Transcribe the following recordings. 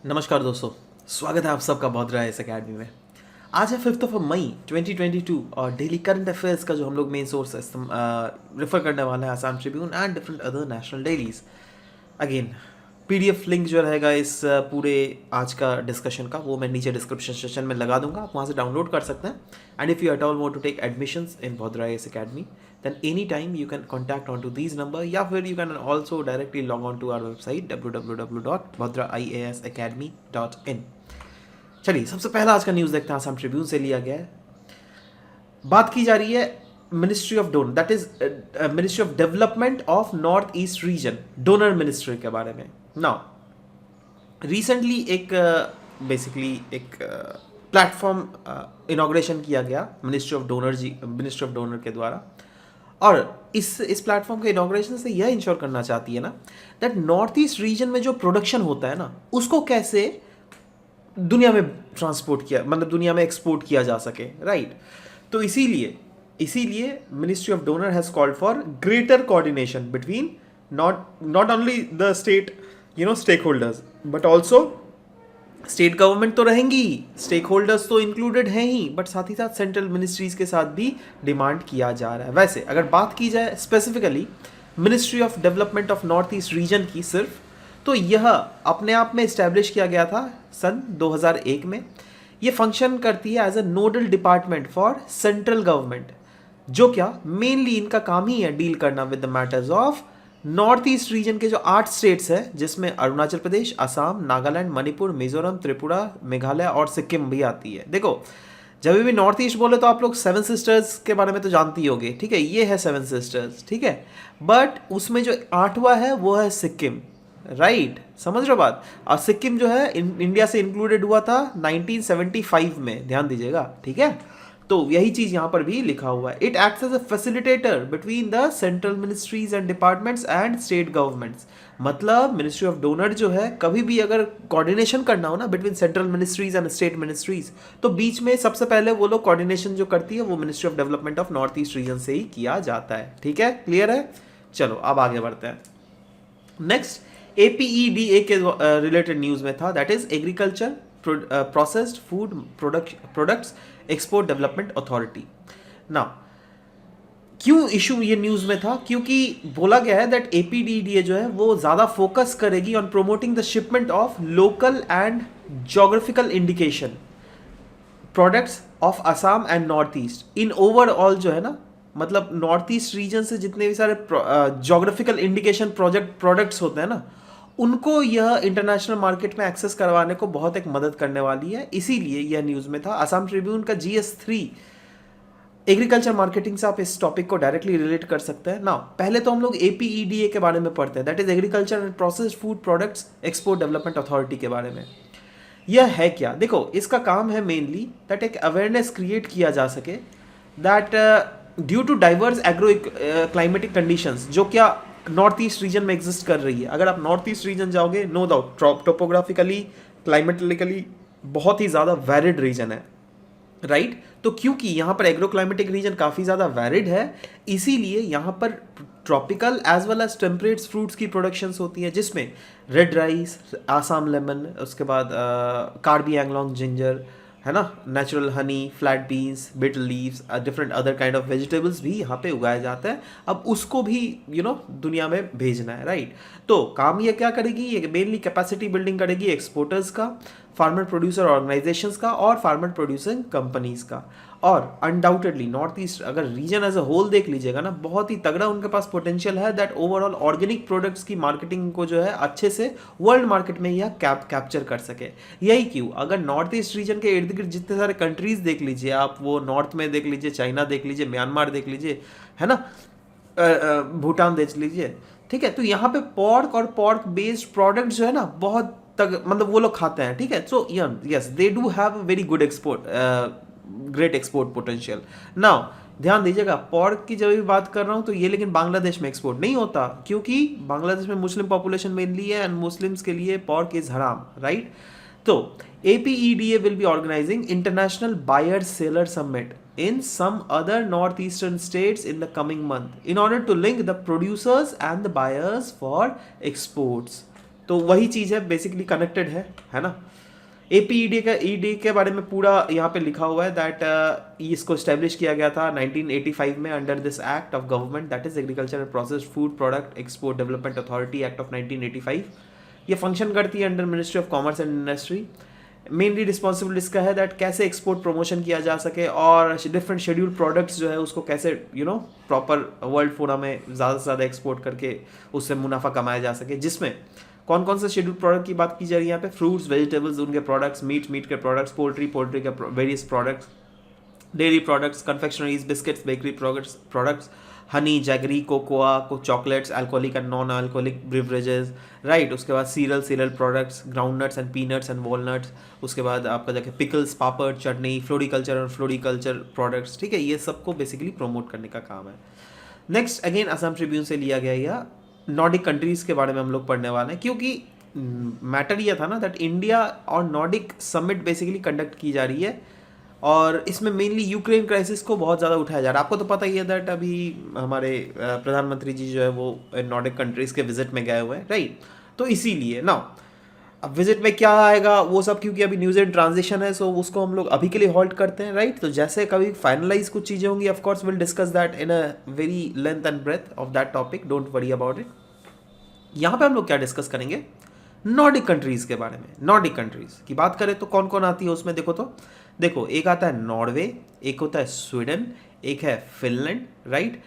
नमस्कार दोस्तों, स्वागत है आप सबका बॉदरा इस अकेडमी में। आज है 5 मई 2022 और डेली करंट अफेयर्स का जो हम लोग मेन सोर्स रेफर करने वाले हैं Assam Tribune and different other national dailies. Again PDF link जो रहेगा इस पूरे आज का डिस्कशन का वो मैं नीचे डिस्क्रिप्शन सेक्शन में लगा दूंगा, आप वहाँ से डाउनलोड कर सकते हैं। And if you at all want to take admissions in बॉदरा इस academy then anytime you can contact onto these number या फिर you can also directly log on to our website www.bhadraiasacademy.in। चलिए सबसे पहला आज का न्यूज़ देखते हैं, आसाम ट्रिब्यून से लिया गया है। बात की जा रही है ministry of donor, that is ministry of development of north east reason, donor ministry के बारे में। नाउ रिसेंटली एक बेसिकली एक प्लेटफॉर्म इनॉग्रेशन किया गया मिनिस्ट्री ऑफ डोनर के द्वारा, और इस प्लेटफॉर्म के इनॉग्रेशन से यह इंश्योर करना चाहती है ना दैट नॉर्थ ईस्ट रीजन में जो प्रोडक्शन होता है ना उसको कैसे दुनिया में ट्रांसपोर्ट किया, मतलब दुनिया में एक्सपोर्ट किया जा सके, राइट। तो इसीलिए ministry of DoNER has called for greater coordination between not only the state stakeholders but also state government तो रहेंगी, स्टेक होल्डर्स तो इंक्लूडेड हैं ही, बट साथ ही साथ सेंट्रल मिनिस्ट्रीज के साथ भी डिमांड किया जा रहा है। वैसे अगर बात की जाए specifically ministry of development of north east reason की सिर्फ, तो यह अपने आप में इस्टेब्लिश किया गया था सन 2001 में। ये फंक्शन करती है as a nodal department for central government, जो क्या मेनली इनका काम ही है डील करना with the matters of north east region के जो 8 स्टेट्स हैं, जिसमें अरुणाचल प्रदेश, असम, नागालैंड, मणिपुर, मिजोरम, त्रिपुरा, मेघालय और सिक्किम भी आती है। देखो जब भी नॉर्थ ईस्ट बोले तो आप लोग 7 सिस्टर्स के बारे में तो जानती ही होगे, ठीक है, ये है 7 सिस्टर्स, ठीक है, बट उसमें जो 8वां है वो है सिक्किम, राइट, समझ रहे हो बात। और सिक्किम जो है इंडिया से इंक्लूडेड हुआ था 1975 में, ध्यान दीजिएगा, ठीक है। तो यही चीज यहां पर भी लिखा हुआ है। It acts as a facilitator between the central ministries and departments and state governments. मतलब मिनिस्ट्री ऑफ डोनर जो है कभी भी अगर कोऑर्डिनेशन करना हो ना between central ministries and state ministries, तो बीच में सबसे पहले वो लोग कोऑर्डिनेशन जो करती है वो ministry of development of north east reason से ही किया जाता है, ठीक है, क्लियर है। चलो अब आगे बढ़ते हैं। नेक्स्ट के रिलेटेड न्यूज में था, that is agriculture processed food products export development authority. ना क्यों इशू ये न्यूज में था, क्योंकि बोला गया है दैट एपीडीडीए जो है वो ज्यादा फोकस करेगी on promoting the shipment of local and geographical indication products of Assam and north east in overall, जो है ना, मतलब नॉर्थ ईस्ट रीजन से जितने भी सारे ज्योग्राफिकल इंडिकेशन प्रोडक्ट्स होते हैं ना उनको यह इंटरनेशनल मार्केट में एक्सेस करवाने को बहुत एक मदद करने वाली है। इसीलिए यह न्यूज़ में था। असम ट्रिब्यून का GS3 एग्रीकल्चर मार्केटिंग से आप इस टॉपिक को डायरेक्टली रिलेट कर सकते हैं ना। पहले तो हम लोग APEDA के बारे में पढ़ते हैं, that is agriculture and processed food products export development authority के बारे में। यह है क्या, देखो इसका काम है मेनली दैट एक अवेयरनेस क्रिएट किया जा सके that due to diverse agro climatic conditions जो क्या नॉर्थ ईस्ट रीजन में एग्जिस्ट कर रही है। अगर आप नॉर्थ ईस्ट रीजन जाओगे, नो डाउट टोपोग्राफिकली क्लाइमेटिकली बहुत ही ज़्यादा वैरिड रीजन है, राइट। तो क्योंकि यहाँ पर एग्रो क्लाइमेटिक रीजन काफ़ी ज़्यादा वैरिड है, इसीलिए यहाँ पर tropical as well as temperates fruits की प्रोडक्शंस होती है, जिसमें रेड राइस, आसाम लेमन, उसके बाद कार्बी एंगलोंग जिंजर, है ना, natural Honey, flat beans, bitter leaves, different other kind of vegetables भी यहाँ पे उगाया जाता है। अब उसको भी दुनिया में भेजना है, राइट। तो काम ये क्या करेगी, ये मेनली कैपेसिटी बिल्डिंग करेगी एक्सपोर्टर्स का, फार्मर प्रोड्यूसर ऑर्गेनाइजेशंस का और फार्मर प्रोड्यूसिंग कंपनीज का। और अनडाउटेडली नॉर्थ ईस्ट अगर रीजन एज अ होल देख लीजिएगा ना, बहुत ही तगड़ा उनके पास पोटेंशियल है दैट ओवरऑल ऑर्गेनिक प्रोडक्ट्स की मार्केटिंग को जो है अच्छे से वर्ल्ड मार्केट में यह कैप्चर कर सके। यही क्यों, अगर नॉर्थ ईस्ट रीजन के इर्द गिर्द जितने सारे कंट्रीज देख लीजिए आप, वो नॉर्थ में देख लीजिए, चाइना देख लीजिए, म्यांमार देख लीजिए, है ना, भूटान देख लीजिए, ठीक है, तो यहाँ पे पॉर्क और पॉर्क बेस्ड प्रोडक्ट जो है ना बहुत मतलब वो लोग खाते हैं, ठीक है। So yes they do have very good great export potential. Now ध्यान दीजिएगा, पॉर्क की जब भी बात कर रहा हूँ तो ये लेकिन बांग्लादेश में एक्सपोर्ट नहीं होता, क्योंकि बांग्लादेश में मुस्लिम पॉपुलेशन मेनली है एंड मुस्लिम्स के लिए पॉर्क इज हराम, राइट। तो APEDA will be organizing International Buyer Seller Summit in some other northeastern states in the coming month in order to link the producers and the buyers for exports. तो वही चीज़ है, basically connected है ना। APED का ED के बारे में पूरा यहाँ पे लिखा हुआ है दैट इसको स्टैब्लिश किया गया था 1985 में under this act of government, that is agriculture and processed food product export development authority act of 1985। ये फंक्शन करती है under ministry of commerce and industry. Mainly responsible इसका है दैट कैसे एक्सपोर्ट प्रमोशन किया जा सके और डिफरेंट शेड्यूल्ड प्रोडक्ट्स जो है उसको कैसे प्रॉपर वर्ल्ड फोरम में ज़्यादा से ज़्यादा एक्सपोर्ट करके उससे मुनाफा कमाया जा सके, जिसमें कौन कौन से शेड्यूल्ड प्रोडक्ट की बात की जा रही है यहाँ पे, फ्रूट्स, वेजिटेबल्स, उनके प्रोडक्ट्स, मीट के प्रोडक्ट्स, पोल्ट्री के various products, dairy products, confectioneries, biscuits, bakery products, honey, jaggery, cocoa, chocolates, alcoholic and non alcoholic beverages, right. उसके बाद cereal products, groundnuts and peanuts and walnuts. उसके बाद आपका जाके pickles, papad, chutney, floriculture और floriculture products, ठीक है। ये सबको बेसिकली प्रमोट करने का काम है। नेक्स्ट अगेन असम ट्रिब्यून से लिया गया या नॉर्डिक कंट्रीज़ के बारे में हम लोग पढ़ने वाले हैं, क्योंकि मैटर ये था ना दैट इंडिया और नॉर्डिक समिट बेसिकली कंडक्ट की जा रही है और इसमें मेनली यूक्रेन क्राइसिस को बहुत ज़्यादा उठाया जा रहा है। आपको तो पता ही है दैट अभी हमारे प्रधानमंत्री जी जो है वो नॉर्डिक कंट्रीज़ के विजिट में गए हुए हैं, राइट। तो इसीलिए ना अब विजिट में क्या आएगा वो सब, क्योंकि अभी न्यूज़ इन ट्रांजिशन है, सो उसको हम लोग अभी के लिए हॉल्ट करते हैं, राइट। तो जैसे कभी फाइनलाइज कुछ चीज़ें होंगी, of course will discuss that in a very length and breadth of that topic, don't worry about it. यहाँ पे हम लोग क्या डिस्कस करेंगे, नॉर्डिक कंट्रीज़ के बारे में। नॉर्डिक कंट्रीज़ की बात करें तो कौन कौन आती है उसमें, देखो एक आता है नॉर्वे, एक होता है स्वीडन, एक है फिनलैंड, राइट,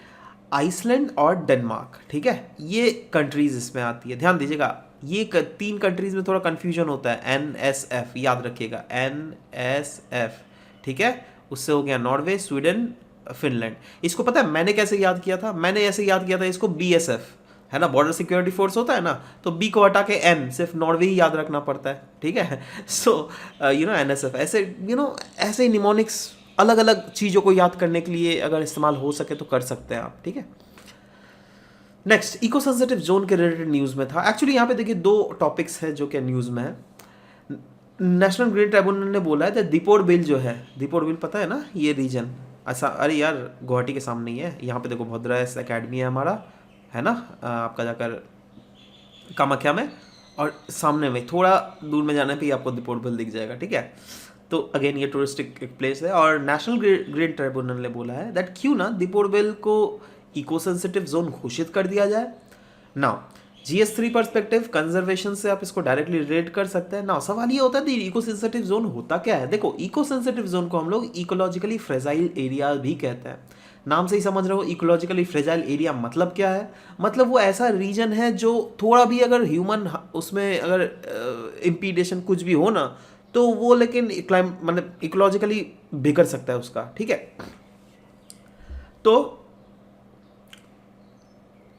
आइसलैंड और डेनमार्क, ठीक है। ये कंट्रीज इसमें आती है। ध्यान दीजिएगा, ये 3 कंट्रीज में थोड़ा कंफ्यूजन होता है। NSF याद रखिएगा, NSF, ठीक है। उससे हो गया नॉर्वे, स्वीडन, फिनलैंड। इसको पता है मैंने कैसे याद किया था, मैंने ऐसे याद किया था इसको, BSF है ना, बॉर्डर सिक्योरिटी फोर्स होता है ना, तो बी को हटा के N, सिर्फ नॉर्वे ही याद रखना पड़ता है, ठीक है। सो NSF ऐसे ऐसे ही निमोनिक्स अलग अलग चीज़ों को याद करने के लिए अगर इस्तेमाल हो सके तो कर सकते हैं आप, ठीक है। नेक्स्ट इको सेंसिटिव जोन के रिलेटेड न्यूज़ में था। एक्चुअली यहाँ पे देखिए 2 टॉपिक्स है जो कि न्यूज़ में है। नेशनल ग्रीन ट्राइब्यूनल ने बोला है दीपोर बिल जो है, दीपोर बिल पता है ना, ये रीजन ऐसा, अरे यार गुवाहाटी के सामने ही है, यहाँ पे देखो भद्रास एकेडमी है हमारा, है ना, आपका जाकर कामाख्या में, और सामने में थोड़ा दूर में जाने पे ही आपको दीपोर बिल दिख जाएगा, ठीक है। तो अगेन ये टूरिस्टिक एक प्लेस है और नेशनल ग्रीन ट्राइब्यूनल ने बोला है दैट क्यों ना दीपोर बिल को इको सेंसिटिव जोन घोषित कर दिया जाए। नाउ GS3 पर्सपेक्टिव कंजर्वेशन से आप इसको डायरेक्टली रिलेट कर सकते हैं। नाउ सवाल ये होता है इको सेंसिटिव जोन होता क्या है। देखो इको सेंसिटिव जोन को हम लोग इकोलॉजिकली फ्रेजाइल एरिया भी कहते हैं। नाम से ही समझ रहे हो इकोलॉजिकली फ्रेजाइल एरिया मतलब क्या है, मतलब वो ऐसा रीजन है जो थोड़ा भी अगर ह्यूमन उसमें अगर इम्पीडेशन कुछ भी हो ना तो वो लेकिन मतलब इकोलॉजिकली बिगड़ सकता है उसका, ठीक है। तो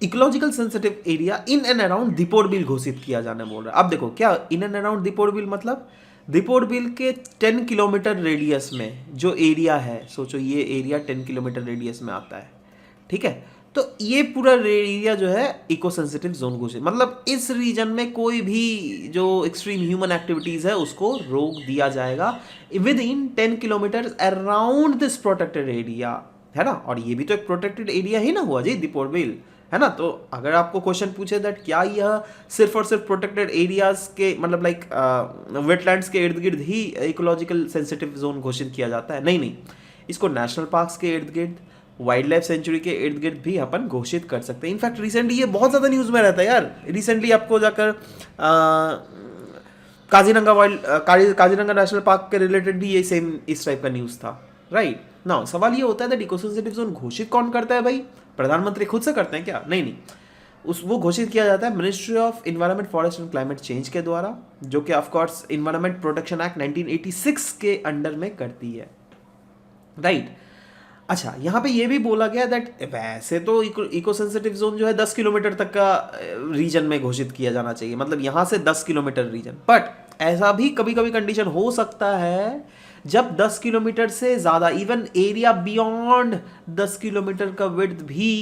ecological sensitive area in and around Deepor bill घोषित किया जाने बोल रहा है। अब देखो क्या in and around Deepor bill मतलब, दीपोर बिल के 10 किलोमीटर रेडियस में जो एरिया है, सोचो ये एरिया 10 किलोमीटर रेडियस में आता है, ठीक है। तो ये पूरा एरिया जो है इको सेंसिटिव जोन घोषित, मतलब इस रीजन में कोई भी जो एक्सट्रीम ह्यूमन एक्टिविटीज है उसको रोक दिया जाएगा with in 10 kilometre around this protected area, है ना। और ये भी तो एक प्रोटेक्टेड एरिया ही ना हुआ जी दीपोर बिल, है ना। तो अगर आपको क्वेश्चन पूछे दैट क्या यह सिर्फ और सिर्फ प्रोटेक्टेड एरियाज के मतलब लाइक वेटलैंड्स के इर्द गिर्द ही इकोलॉजिकल सेंसिटिव जोन घोषित किया जाता है, नहीं, इसको नेशनल पार्क्स के इर्द गिर्द, वाइल्ड लाइफ सेंचुरी के इर्द गिर्द भी अपन घोषित कर सकते हैं। इनफैक्ट रिसेंटली ये बहुत ज़्यादा न्यूज़ में रहता है यार। रिसेंटली आपको जाकर काजीरंगा नेशनल पार्क के रिलेटेड भी ये सेम इस टाइप का न्यूज़ था, राइट। नाउ सवाल ये होता है दैट इको सेंसिटिव जोन घोषित कौन करता है भाई, प्रधानमंत्री खुद से करते हैं क्या, नहीं, वो घोषित किया जाता है ministry of environment forest and climate change के द्वारा, जो कि ऑफकोर्स इन्वायरमेंट प्रोटेक्शन एक्ट 1986 के अंडर में करती है, राइट। अच्छा यहाँ पे ये भी बोला गया दैट वैसे तो इको सेंसिटिव जोन जो है 10 किलोमीटर तक का रीजन में घोषित किया जाना चाहिए, मतलब यहाँ से 10 किलोमीटर रीजन, बट ऐसा भी कभी कभी कंडीशन हो सकता है जब 10 किलोमीटर से ज़्यादा इवन एरिया बियॉन्ड 10 किलोमीटर का विड्थ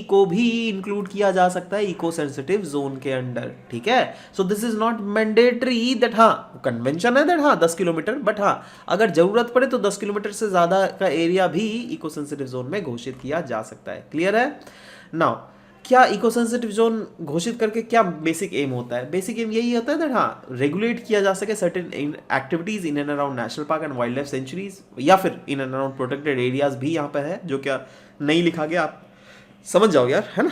को भी इंक्लूड किया जा सकता है इको सेंसिटिव जोन के अंडर, ठीक है। So this is not mandatory that, हाँ कन्वेंशन है दैट हाँ 10 किलोमीटर, बट हाँ अगर जरूरत पड़े तो 10 किलोमीटर से ज़्यादा का एरिया भी इको सेंसिटिव जोन में घोषित किया जा सकता है। क्लियर है। नाउ क्या इको सेंसिटिव जोन घोषित करके क्या बेसिक एम होता है? बेसिक एम यही होता है दैट हाँ, रेगुलेट किया जा सके certain activities in and around national park and wild life sanctuaries, या फिर in and around protected areas भी यहाँ पे है, जो क्या नहीं लिखा गया, आप समझ जाओ यार, है ना।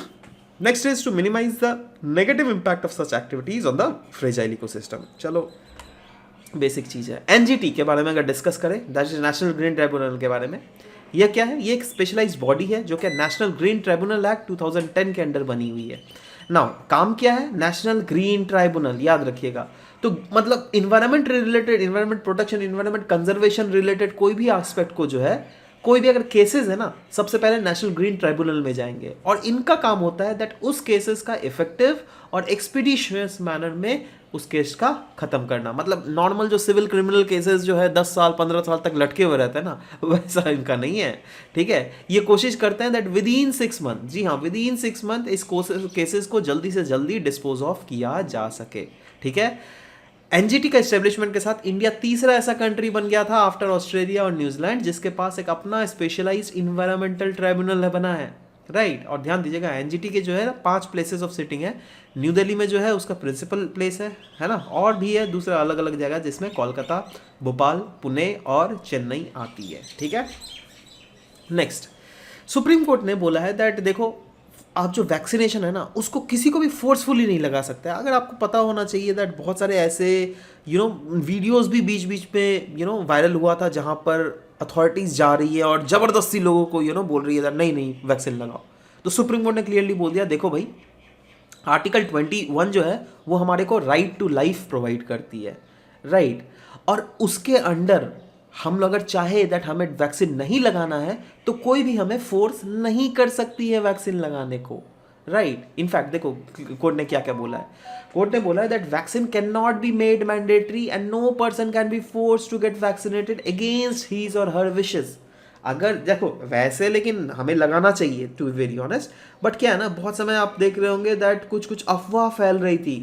Next is to minimise the negative impact of such activities on the fragile ecosystem. चलो बेसिक चीज़ है। एनजीटी के बारे में अगर डिस्कस करें, that is national green tribunal के बारे में, यह क्या है? ये एक स्पेशलाइज्ड बॉडी है जो कि नेशनल ग्रीन ट्राइब्यूनल एक्ट 2010 के अंडर बनी हुई है। नाउ काम क्या है? नेशनल ग्रीन ट्राइब्यूनल, याद रखिएगा। तो मतलब environment related, environment protection, environment conservation related कोई भी एस्पेक्ट को जो है, कोई भी अगर केसेस है ना, सबसे पहले नेशनल ग्रीन ट्राइब्यूनल में जाएंगे और इनका काम होता है दैट उस केसेस का इफेक्टिव और एक्सपीडिशियस मैनर में उस केस का खत्म करना। मतलब नॉर्मल जो सिविल क्रिमिनल केसेस जो है 10 साल 15 साल तक लटके हुए रहते हैं ना, वैसा इनका नहीं है, ठीक है। ये कोशिश करते हैं दैट विद इन 6 मंथ, जी हाँ, विद इन 6 मंथ इस केसेस को जल्दी से जल्दी डिस्पोज ऑफ किया जा सके, ठीक है। एनजीटी का एस्टेब्लिशमेंट के साथ इंडिया तीसरा ऐसा कंट्री बन गया था आफ्टर ऑस्ट्रेलिया और न्यूजीलैंड जिसके पास एक अपना स्पेशलाइज्ड इन्वायरमेंटल ट्राइब्यूनल बना है, राइट। और ध्यान दीजिएगा, एनजीटी के जो है 5 प्लेसेस ऑफ सिटिंग है। न्यू दिल्ली में जो है उसका प्रिंसिपल प्लेस है ना, और भी है दूसरा अलग अलग जगह जिसमें कोलकाता, भोपाल, पुणे और चेन्नई आती है, ठीक है। नेक्स्ट, सुप्रीम कोर्ट ने बोला है दैट देखो, आप जो वैक्सीनेशन है ना, उसको किसी को भी फोर्सफुली नहीं लगा सकते। अगर आपको पता होना चाहिए दैट बहुत सारे ऐसे वीडियोस भी बीच बीच में वायरल हुआ था जहाँ पर अथॉरिटीज़ जा रही है और ज़बरदस्ती लोगों को बोल रही है दैट नहीं नहीं वैक्सीन लगाओ। तो सुप्रीम कोर्ट ने क्लियरली बोल दिया, देखो भाई, आर्टिकल 21 जो है वो हमारे को राइट टू लाइफ प्रोवाइड करती है, राइट। और उसके अंडर हम अगर चाहे दैट हमें वैक्सीन नहीं लगाना है तो कोई भी हमें फोर्स नहीं कर सकती है वैक्सीन लगाने को, राइट। इनफैक्ट देखो कोर्ट ने क्या क्या बोला है। कोर्ट ने बोला है that vaccine can not be made mandatory and no person can be force to get vaccinated against his or her wishes. अगर देखो वैसे, लेकिन हमें लगाना चाहिए to be very honest, but क्या है ना, बहुत समय आप देख रहे होंगे दैट कुछ कुछ अफवाह फैल रही थी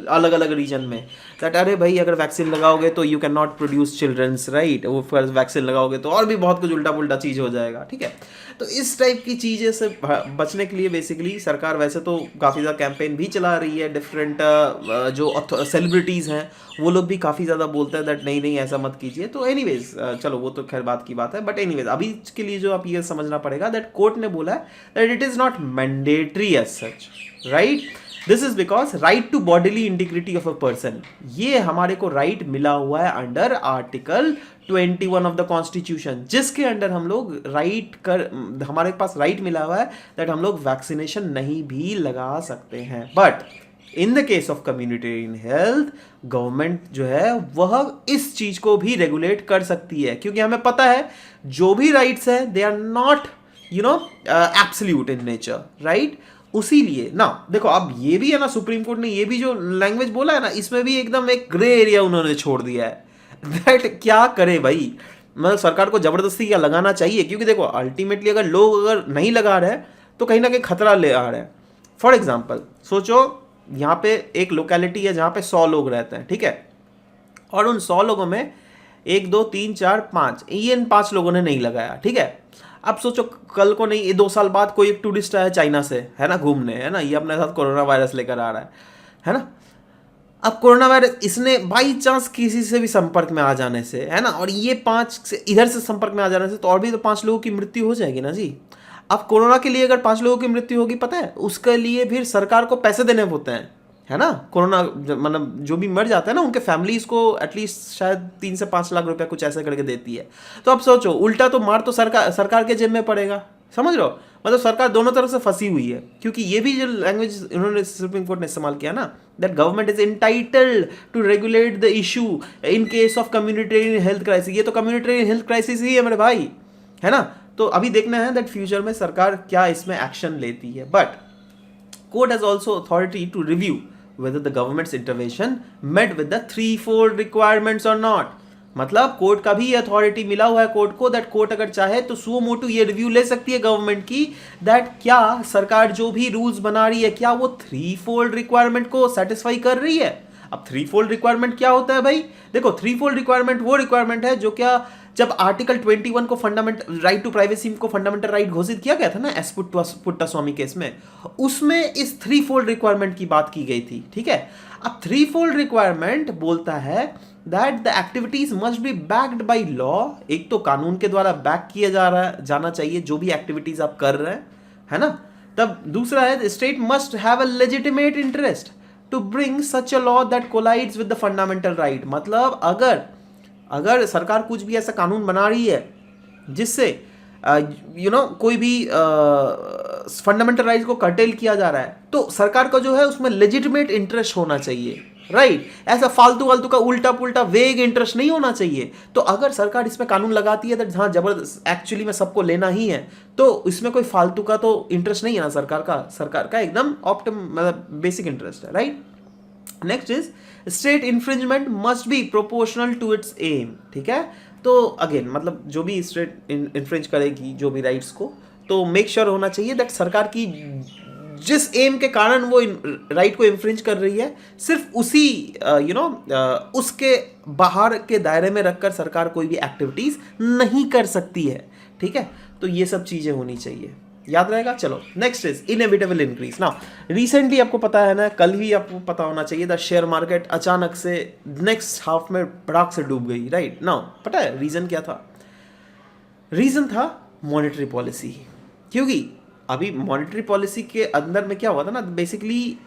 अलग अलग रीजन में दैट अरे भाई अगर वैक्सीन लगाओगे तो you can not produce childrens, right. वो फिर वैक्सीन लगाओगे तो और भी बहुत कुछ उल्टा पुल्टा चीज़ हो जाएगा, ठीक है। तो इस टाइप की चीज़ें से बचने के लिए बेसिकली सरकार वैसे तो काफ़ी ज़्यादा कैंपेन भी चला रही है। डिफरेंट जो सेलिब्रिटीज़ हैं वो लोग भी काफ़ी ज़्यादा बोलते हैं दैट नहीं नहीं ऐसा मत कीजिए। तो एनीवेज चलो वो तो खैर बात की बात है, बट एनीवेज अभी के लिए जो आप ये समझना पड़ेगा दैट कोर्ट ने बोला है that it is not mandatory as such, right. This is because right to bodily integrity of a person, ये हमारे को राइट मिला हुआ है under article 21 of the constitution, जिसके अंडर हम लोग हमारे पास राइट मिला हुआ है दैट हम लोग वैक्सीनेशन नहीं भी लगा सकते हैं। But in the case of communitarian health, government जो है वह इस चीज को भी रेगुलेट कर सकती है, क्योंकि हमें पता है जो भी राइट्स है they are not absolute in nature, right. उसी लिए ना देखो, अब ये भी है ना, सुप्रीम कोर्ट ने ये भी जो लैंग्वेज बोला है ना, इसमें भी एकदम एक ग्रे एरिया उन्होंने छोड़ दिया है दैट क्या करे भाई, मतलब सरकार को जबरदस्ती क्या लगाना चाहिए, क्योंकि देखो अल्टीमेटली अगर लोग अगर नहीं लगा रहे तो कहीं ना कहीं खतरा ले आ रहा है। फॉर एग्जाम्पल सोचो, यहाँ पे एक लोकेलिटी है जहाँ पे 100 लोग रहते हैं, ठीक है, और उन 100 लोगों में 1 2 3 4 5 ये इन 5 लोगों ने नहीं लगाया, ठीक है। अब सोचो कल को नहीं, ये 2 साल बाद कोई एक टूरिस्ट आया चाइना से, है ना, घूमने, है ना, ये अपने साथ कोरोना वायरस लेकर आ रहा है ना। अब कोरोना वायरस इसने बाई चांस किसी से भी संपर्क में आ जाने से, है ना, और ये 5 से इधर से संपर्क में आ जाने से तो और भी तो 5 लोगों की मृत्यु हो जाएगी ना जी। अब कोरोना के लिए अगर 5 लोगों की मृत्यु होगी, पता है उसके लिए फिर सरकार को पैसे देने होते हैं, है ना। कोरोना मतलब जो भी मर जाता है ना, उनके फैमिलीज को एटलीस्ट शायद 3 से 5 लाख रुपया कुछ ऐसे करके देती है। तो अब सोचो, उल्टा तो मार तो सरकार के जेब में पड़ेगा, समझ रहे हो। मतलब सरकार दोनों तरफ से फंसी हुई है, क्योंकि ये भी जो लैंग्वेज इन्होंने सुप्रीम कोर्ट ने इस्तेमाल किया ना, that government is entitled to regulate the issue in case of communitarian health crisis. ये तो कम्युनिटेरियन हेल्थ क्राइसिस ही है मेरे भाई, है ना। तो अभी देखना है दैट फ्यूचर में सरकार क्या इसमें एक्शन लेती है। But court has also authority to review whether the government's intervention met with the threefold requirements or not। मतलब कोर्ट का भी अथॉरिटी मिला हुआ है कोर्ट को, दैट कोर्ट अगर चाहे तो सुओ मोटो ये रिव्यू ले सकती है गवर्नमेंट की, दैट क्या सरकार जो भी रूल्स बना रही है क्या वो 3-fold रिक्वायरमेंट को सेटिस्फाई कर रही है। अब 3-fold रिक्वायरमेंट क्या होता है भाई, देखो 3-fold रिक्वायरमेंट वो रिक्वायरमेंट है जो क्या जब आर्टिकल 21 को फंडामेंटल राइट टू प्राइवेसी को फंडामेंटल राइट घोषित किया गया था ना एस पुट्टास्वामी केस में, उसमें इस 3-fold रिक्वायरमेंट की बात की गई थी, ठीक है। अब 3-fold रिक्वायरमेंट बोलता है that the activities must be backed by law. एक तो कानून के द्वारा बैक किया जाना चाहिए जो भी एक्टिविटीज आप कर रहे हैं, है ना। तब दूसरा है state must have a legitimate interest to bring such a law that collides with the fundamental right. मतलब अगर सरकार कुछ भी ऐसा कानून बना रही है जिससे कोई भी फंडामेंटल राइट्स को कर्टेल किया जा रहा है, तो सरकार का जो है उसमें लेजिटिमेट इंटरेस्ट होना चाहिए, राइट। ऐसा फालतू का उल्टा पुल्टा वेग इंटरेस्ट नहीं होना चाहिए। तो अगर सरकार इसमें कानून लगाती है तो हाँ जबरदस्त एक्चुअली में सबको लेना ही है, तो इसमें कोई फालतू का तो इंटरेस्ट नहीं है ना सरकार का एकदम मतलब बेसिक इंटरेस्ट है, right. Next is state infringement must be proportional to its aim, ठीक है। तो अगेन मतलब जो भी स्टेट इन्फ्रिंज करेगी जो भी राइट्स को, तो मेक श्योर होना चाहिए दैट सरकार की जिस एम के कारण वो राइट को इन्फ्रिंज कर रही है सिर्फ उसी उसके बाहर के दायरे में रखकर सरकार कोई भी एक्टिविटीज नहीं कर सकती है, ठीक है। तो ये सब चीजें होनी चाहिए, याद रहेगा। चलो next is inevitable increase. Now recently आपको पता है ना, कल ही आपको पता होना चाहिए द शेयर मार्केट अचानक से नेक्स्ट हाफ में भड़ाक से डूब गई, राइट। नाउ पता है रीजन क्या था? रीजन था मॉनेटरी पॉलिसी। क्योंकि अभी मॉनेटरी पॉलिसी के अंदर में क्या हुआ था ना, बेसिकली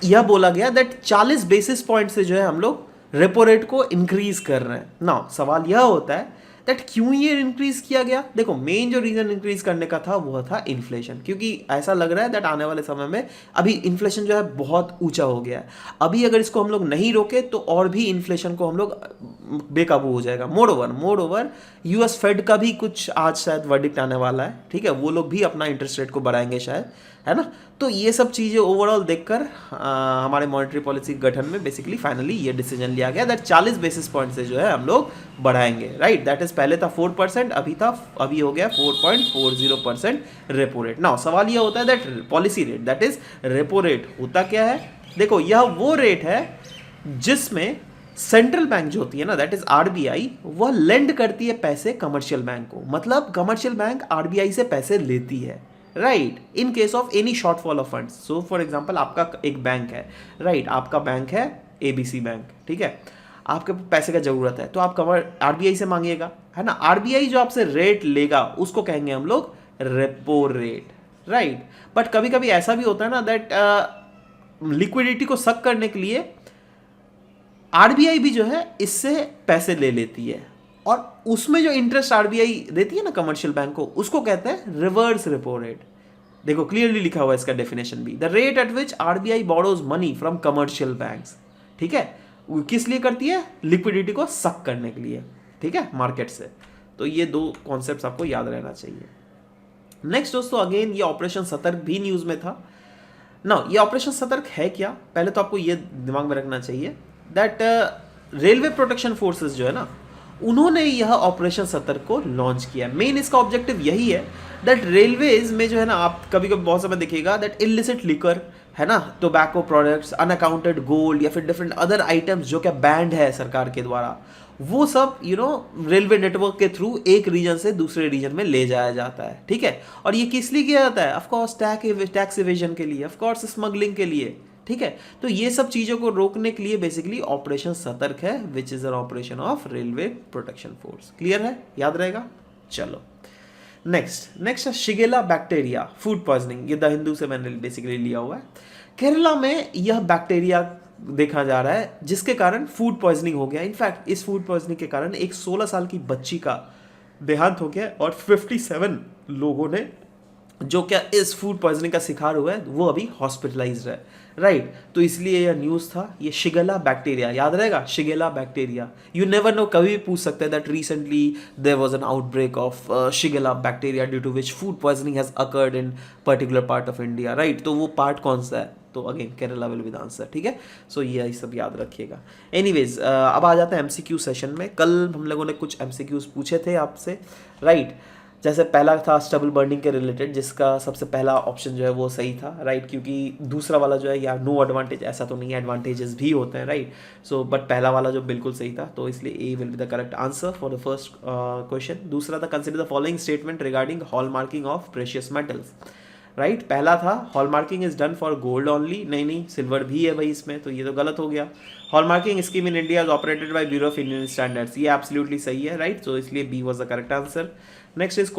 यह बोला गया दैट 40 बेसिस पॉइंट से जो है हम लोग रेपो रेट को इंक्रीज कर रहे हैं। नाउ सवाल यह होता है दैट क्यों ये इंक्रीज किया गया। देखो मेन जो रीजन इंक्रीज करने का था वो था इन्फ्लेशन, क्योंकि ऐसा लग रहा है दैट आने वाले समय में अभी इन्फ्लेशन जो है बहुत ऊंचा हो गया है। अभी अगर इसको हम लोग नहीं रोके तो और भी इन्फ्लेशन को हम लोग बेकाबू हो जाएगा। मोर ओवर यूएस फेड का भी कुछ आज शायद वर्डिक्ट आने वाला है, ठीक है। वो लोग भी अपना इंटरेस्ट रेट को बढ़ाएंगे शायद, है ना। तो ये सब चीज़ें ओवरऑल देखकर हमारे मॉनेटरी पॉलिसी गठन में बेसिकली फाइनली ये डिसीजन लिया गया दैट 40 बेसिस पॉइंट से जो है हम लोग बढ़ाएंगे, राइट। दैट इज पहले था 4%, अभी हो गया 4.40% रेपो रेट। नाउ सवाल ये होता है that policy rate that is repo rate होता क्या है। देखो यह वो रेट है जिसमें सेंट्रल बैंक जो होती है ना दैट इज आरबीआई, वह लेंड करती है पैसे कमर्शियल बैंक को। मतलब कमर्शियल बैंक आरबीआई से पैसे लेती है, right, in case of any shortfall of funds. So for example आपका एक बैंक है, राइट, आपका बैंक है एबीसी बैंक, ठीक है। आपके पैसे का जरूरत है तो आप आरबीआई से मांगिएगा, है ना। आरबीआई जो आपसे रेट लेगा उसको कहेंगे हम लोग रेपो रेट, राइट। बट कभी कभी ऐसा भी होता है ना दैट लिक्विडिटी को सक करने के लिए आरबीआई भी जो है इससे पैसे ले लेती है, और उसमें जो इंटरेस्ट आरबीआई देती है ना कमर्शियल बैंक को, उसको कहते हैं रिवर्स रेपो रेट। देखो क्लियरली लिखा हुआ है इसका डेफिनेशन भी, the rate at which RBI borrows money from commercial banks, ठीक है। वो किस लिए करती है? लिक्विडिटी को सक करने के लिए, ठीक है, मार्केट से। तो ये दो कॉन्सेप्ट्स आपको याद रहना चाहिए। नेक्स्ट दोस्तों अगेन ये ऑपरेशन सतर्क भी न्यूज में था ना। ये ऑपरेशन सतर्क है क्या? पहले तो आपको ये दिमाग में रखना चाहिए दैट रेलवे प्रोटेक्शन फोर्सेस जो है ना, उन्होंने यह ऑपरेशन सतर्क को लॉन्च किया। मेन इसका ऑब्जेक्टिव यही है दैट रेलवेज में जो है ना, आप कभी कभी बहुत समय देखिएगा दैट इलिसिट लिकर, है ना, टोबैको प्रोडक्ट्स, अनअकाउंटेड गोल्ड या फिर डिफरेंट अदर आइटम्स जो क्या बैंड है सरकार के द्वारा, वो सब रेलवे नेटवर्क के थ्रू एक रीजन से दूसरे रीजन में ले जाया जाता है, ठीक है। और ये किस लिए किया जाता है? ऑफकोर्स टैक्स इवेजन के लिए, ऑफकोर्स स्मगलिंग के लिए, ठीक है। तो ये सब चीजों को रोकने के लिए बेसिकली ऑपरेशन सतर्क है, which is an operation of railway protection force. Clear है? याद रहेगा। चलो नेक्स्ट है शिगेला बैक्टीरिया फूड पॉइजनिंग। ये द हिंदू से मैंने बेसिकली लिया हुआ है। केरला में यह बैक्टीरिया देखा जा रहा है जिसके कारण फूड पॉइजनिंग हो गया। इनफैक्ट इस फूड पॉइजनिंग के कारण एक 16 साल की बच्ची का देहांत हो गया और 57 लोगों ने जो क्या इस फूड पॉइजनिंग का शिकार हुआ है वो अभी हॉस्पिटलाइज्ड है, राइट। तो इसलिए यह न्यूज़ था। ये शिगेला बैक्टीरिया याद रहेगा, Shigella bacteria. You never know, कभी भी पूछ सकते हैं that recently there was an outbreak of Shigella bacteria due to which food poisoning has occurred in particular part of India, right. तो वो पार्ट कौन सा है? तो again Kerala will be the answer, ठीक है। सो ये सब याद रखिएगा। एनीवेज अब आ जाते हैं एमसीक्यू सेशन में। कल हम लोगों ने कुछ एमसीक्यूज पूछे थे आपसे, राइट। जैसे पहला था स्टबल बर्निंग के रिलेटेड, जिसका सबसे पहला ऑप्शन जो है वो सही था, राइट, क्योंकि दूसरा वाला जो है या नो एडवांटेज, ऐसा तो नहीं है, एडवांटेजेस भी होते हैं, राइट। सो बट पहला वाला जो बिल्कुल सही था, तो इसलिए A will be the correct answer for the first question. दूसरा था consider the following statement regarding hallmarking of precious metals, right. पहला था hallmarking is done for gold only, नहीं सिल्वर भी है भाई इसमें, तो ये तो गलत हो गया। Hallmarking scheme in India is operated by bureau of Indian standards, ये एब्सोल्युटली सही है, राइट, तो इसलिए B was the correct answer. Next is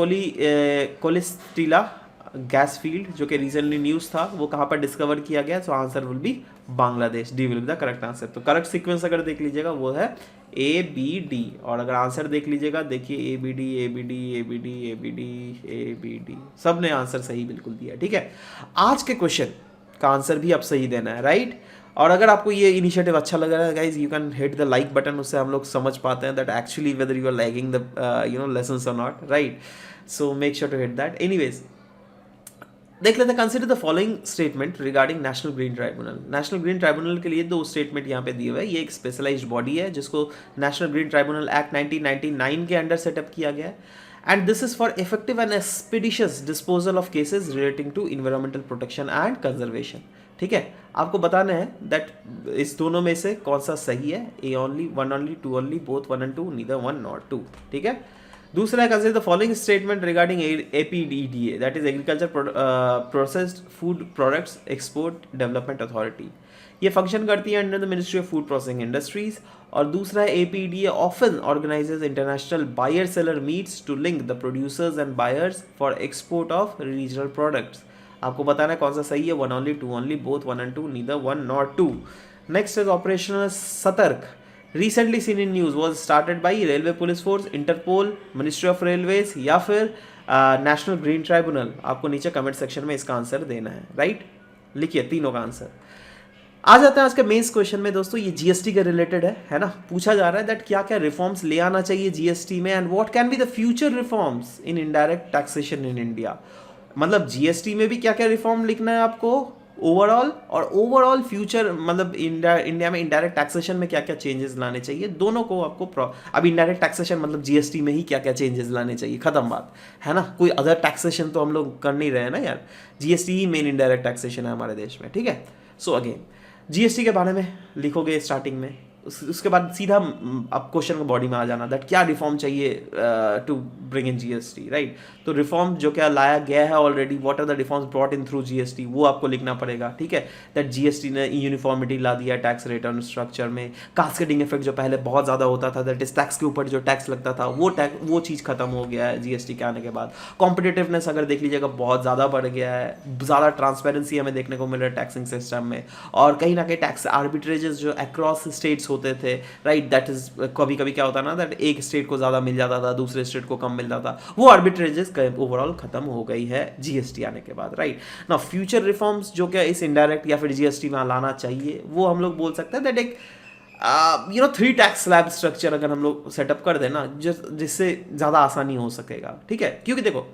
कोलिस्टिला गैस फील्ड, जो कि रिसेंटली न्यूज़ था, वो कहाँ पर डिस्कवर किया गया, so answer will be Bangladesh, D will be the correct answer. तो करेक्ट सीक्वेंस अगर देख लीजिएगा वो है ए बी डी, और अगर आंसर देख लीजिएगा, देखिए A B D A B D A B D A B D A B D, सब ने आंसर सही बिल्कुल दिया, ठीक है। आज के क्वेश्चन का आंसर भी आप सही देना है, राइट। और अगर आपको ये इनिशिएटिव अच्छा लग रहा है guys, you can hit the like button, उससे हम लोग समझ पाते हैं that actually whether you are liking the lessons और not, right. So make sure to hit that. Anyways देख लेते हैं, consider the following statement regarding national green tribunal. National green tribunal के लिए दो स्टेटमेंट यहाँ पे दिए हुए हैं। ये एक स्पेशलाइज्ड बॉडी है जिसको नेशनल ग्रीन ट्राइब्यूनल एक्ट 1999 के अंडर सेटअप किया गया है, and this is for effective and expeditious disposal of cases relating to environmental protection and conservation, ठीक है। आपको बताना है दैट इस दोनों में से कौन सा सही है, A only, one only, two only, both one and two, neither one not two, ठीक है। दूसरा है consider the following statement regarding APDDA, that is agriculture processed food products export development authority. ये फंक्शन करती है under the ministry of food processing industries. और दूसरा है APDA often organizes international buyer seller meets to link the producers and buyers for export of regional products. आपको बताना है कौन सा सही है, one only, two only, both one and two, neither one not two. Next is operational Satark, recently seen in news, was started by railway police force, Interpol, ministry of railways या फिर national green tribunal. आपको नीचे comment section में इसका answer देना है, right. लिखिए तीनों का आंसर। आ जाते हैं आज के मेंस क्वेश्चन में दोस्तों, ये जीएसटी के रिलेटेड है ना। पूछा जा रहा है दैट क्या क्या रिफॉर्म्स ले आना चाहिए जीएसटी में, and what can be the future reforms in indirect taxation in India. मतलब जीएसटी में भी क्या क्या रिफॉर्म लिखना है आपको ओवरऑल, और ओवरऑल फ्यूचर मतलब इंडिया में इनडायरेक्ट टैक्सेशन में क्या क्या चेंजेस लाने चाहिए, दोनों को आपको अब इनडायरेक्ट टैक्सेशन मतलब जीएसटी में ही क्या क्या चेंजेस लाने चाहिए, खत्म बात है ना। कोई अदर टैक्सेशन तो हम लोग कर नहीं रहे हैं ना यार, जीएसटी ही मेन इनडायरेक्ट टैक्सेशन है हमारे देश में, ठीक है। सो अगेन जीएसटी के बारे में लिखोगे स्टार्टिंग में, उसके बाद सीधा अब क्वेश्चन को बॉडी में आ जाना दैट क्या रिफॉर्म चाहिए to bring in GST, right. तो रिफॉर्म जो क्या लाया गया है already, what are the reforms brought in through GST, वो आपको लिखना पड़ेगा, ठीक है। दैट जीएसटी ने यूनिफॉर्मिटी ला दिया टैक्स रिटर्न स्ट्रक्चर में, कास्केडिंग इफेक्ट जो पहले बहुत ज़्यादा होता था, दैट इज टैक्स के ऊपर जो टैक्स लगता था वो चीज़ खत्म हो गया है जीएसटी के आने के बाद। कॉम्पिटिटिवनेस अगर देख लीजिएगा बहुत ज़्यादा बढ़ गया है, ज़्यादा ट्रांसपेरेंसी हमें देखने को मिल रहा है टैक्सिंग सिस्टम में, और कहीं ना कहीं टैक्स आर्बिट्रेजेस जो अक्रॉस स्टेट्स होते थे, राइट, दैट इज कभी कभी क्या होता है ना दैट एक स्टेट को ज़्यादा मिल जाता था, दूसरे स्टेट को कम मिल जाता था, वो आर्बिट्रेजेस ओवरऑल खत्म हो गई है जीएसटी आने के बाद, राइट ना। फ्यूचर रिफॉर्म्स जो क्या इस इनडायरेक्ट या फिर जीएसटी में लाना चाहिए, वो हम लोग बोल सकते हैं दैट एक 3 टैक्स स्लैब स्ट्रक्चर अगर हम लोग सेटअप कर देना, जिससे ज़्यादा आसानी हो सकेगा, ठीक है। क्योंकि देखो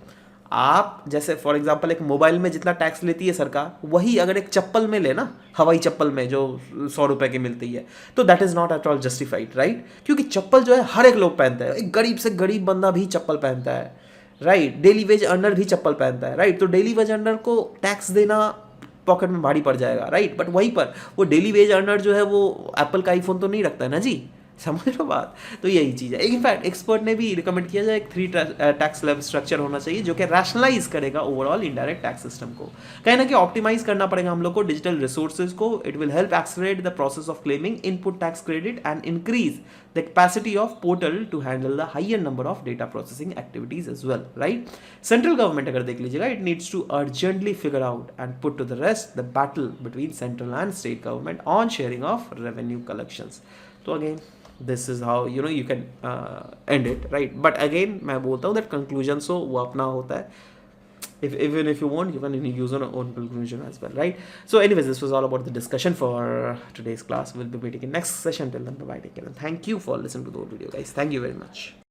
आप जैसे फॉर एग्जांपल एक मोबाइल में जितना टैक्स लेती है सरकार, वही अगर एक चप्पल में ले ना, हवाई चप्पल में जो 100 रुपए की मिलती है, तो that is not at all justified, right. क्योंकि चप्पल जो है हर एक लोग पहनता है, एक गरीब से गरीब बंदा भी चप्पल पहनता है, राइट। डेली वेज अर्नर भी चप्पल पहनता है, राइट। तो डेली वेज अर्नर को टैक्स देना पॉकेट में भारी पड़ जाएगा, राइट। बट वहीं पर वो डेली वेज अर्नर जो है वो एप्पल का आईफोन तो नहीं रखता है ना जी, समझ लो बात। तो यही चीज़ है। इनफैक्ट एक्सपर्ट ने भी रिकमेंड किया जाए एक 3 टैक्स स्लैब स्ट्रक्चर होना चाहिए जो कि रैशनलाइज करेगा ओवरऑल इनडायरेक्ट टैक्स सिस्टम को। कहीं ना कहीं ऑप्टिमाइज करना पड़ेगा हम लोग को डिजिटल रिसोर्सेज को। It will help accelerate the process of claiming input tax credit and increase the capacity of portal to handle the higher number of data processing activities as well, right. Central government अगर देख लीजिएगा, it needs to urgently figure out and put to the rest the battle between central and state government on sharing of revenue collections. तो again this is how you can end it, right. But again मैं बोलता हूँ that conclusion so वो अपना होता है, even if you want you can use on own conclusion as well, right. So anyways, this was all about the discussion for today's class. We'll be meeting in next session. Till then, bye bye, take care, and thank you for listening to the whole video guys. Thank you very much.